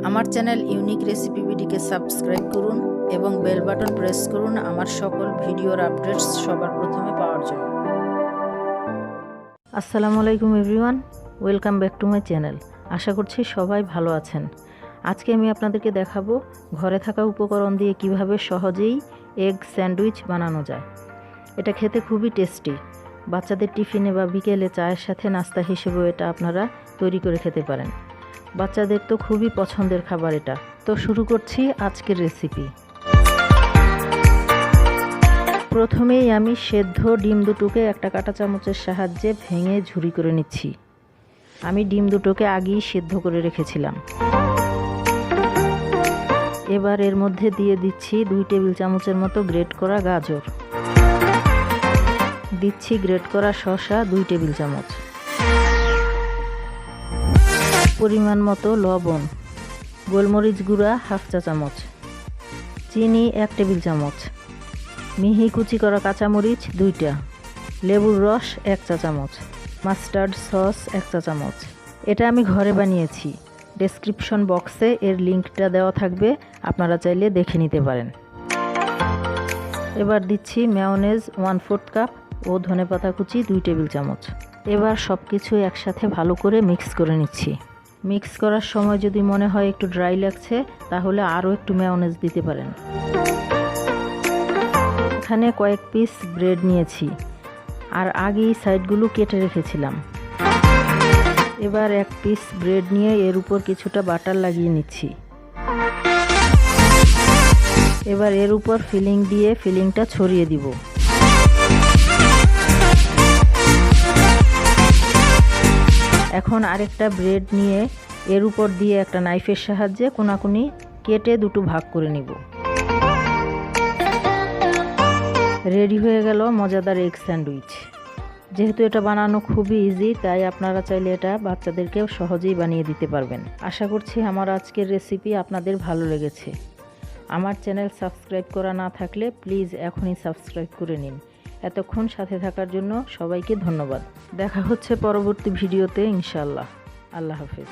আমার channel unique রেসিপিবিডিকে subscribe করুন এবং বেল বাটন প্রেস করুন আমার সকল ভিডিওর আপডেটস সবার প্রথমে পাওয়ার জন্য। আসসালামু আলাইকুম everyone, welcome back to my channel. আশা করছি সবাই ভালো আছেন। আজকে আমি আপনাদেরকে দেখাবো ঘরে থাকা উপকরণ দিয়ে কিভাবে সহজেই এগ স্যান্ডউইচ বানানো যায়। এটা খেতে খুবই টেস্টি। বাচ্চাদের টিফিনে বা বিকেলে চায়ের সাথে নাস্তা হিসেবেও এটা আপনারা তৈরি করে খেতে পারেন। বাচ্চাদের তো খুবই পছন্দের খাবার এটা। তো শুরু করছি আজকের রেসিপি। প্রথমেই আমি সেদ্ধ ডিম দুটোকে একটা কাঁটা চামচের সাহায্যে ভেঙে ঝুরি করে নিচ্ছি। আমি ডিম দুটোকে আগেই সেদ্ধ করে রেখেছিলাম। এবার এর মধ্যে দিয়ে দিচ্ছি 2 টেবিল চামচের মতো গ্রেট করা গাজর, দিচ্ছি গ্রেট করা শসা 2 টেবিল চামচ, পরিমাণ মতো লবণ, গোলমরিচ গুঁড়া 1/2 চা চামচ, চিনি 1 টেবিল চামচ, মিহি কুচি করা কাঁচামরিচ 2টা, লেবুর রস 1 চা চামচ, মাস্টার্ড সস 1 চা চামচ। এটা আমি ঘরে বানিয়েছি। ডেসক্রিপশন বক্সে এর লিঙ্কটা দেওয়া থাকবে, আপনারা চাইলে দেখে নিতে পারেন। এবার দিচ্ছি মেয়োনেজ 1/4 কাপ ও ধনেপাতা কুচি 2 টেবিল চামচ। এবার সব কিছু একসাথে ভালো করে মিক্স করে নিচ্ছি। মিক্স করার সময় যদি মনে হয় একটু ড্রাই লাগছে তাহলে আরও একটু মেয়োনেজ দিতে পারেন। এখানে কয়েক পিস ব্রেড নিয়েছি আর আগেই সাইডগুলো কেটে রেখেছিলাম। এবার 1 পিস ব্রেড নিয়ে এর উপর কিছুটা বাটার লাগিয়ে নিচ্ছি। এবার এর উপর ফিলিং দিয়ে ফিলিংটা ছড়িয়ে দিব। এখন আরেকটা ব্রেড নিয়ে এর উপর দিয়ে একটা নাইফের সাহায্যে কোনাকুনি কেটে দুটো ভাগ করে নিব। রেডি হয়ে গেল মজাদার এগ স্যান্ডউইচ। যেহেতু এটা বানানো খুবই ইজি, তাই আপনারা চাইলে এটা বাচ্চাদেরকেও সহজেই বানিয়ে দিতে পারবেন। আশা করছি আমার আজকের রেসিপি আপনাদের ভালো লেগেছে। আমার চ্যানেল সাবস্ক্রাইব করা না থাকলে প্লিজ এখনই সাবস্ক্রাইব করে নিন। এতক্ষণ সাথে থাকার জন্য সবাইকে ধন্যবাদ। দেখা হচ্ছে পরবর্তী ভিডিওতে ইনশাআল্লাহ। আল্লাহ হাফেজ।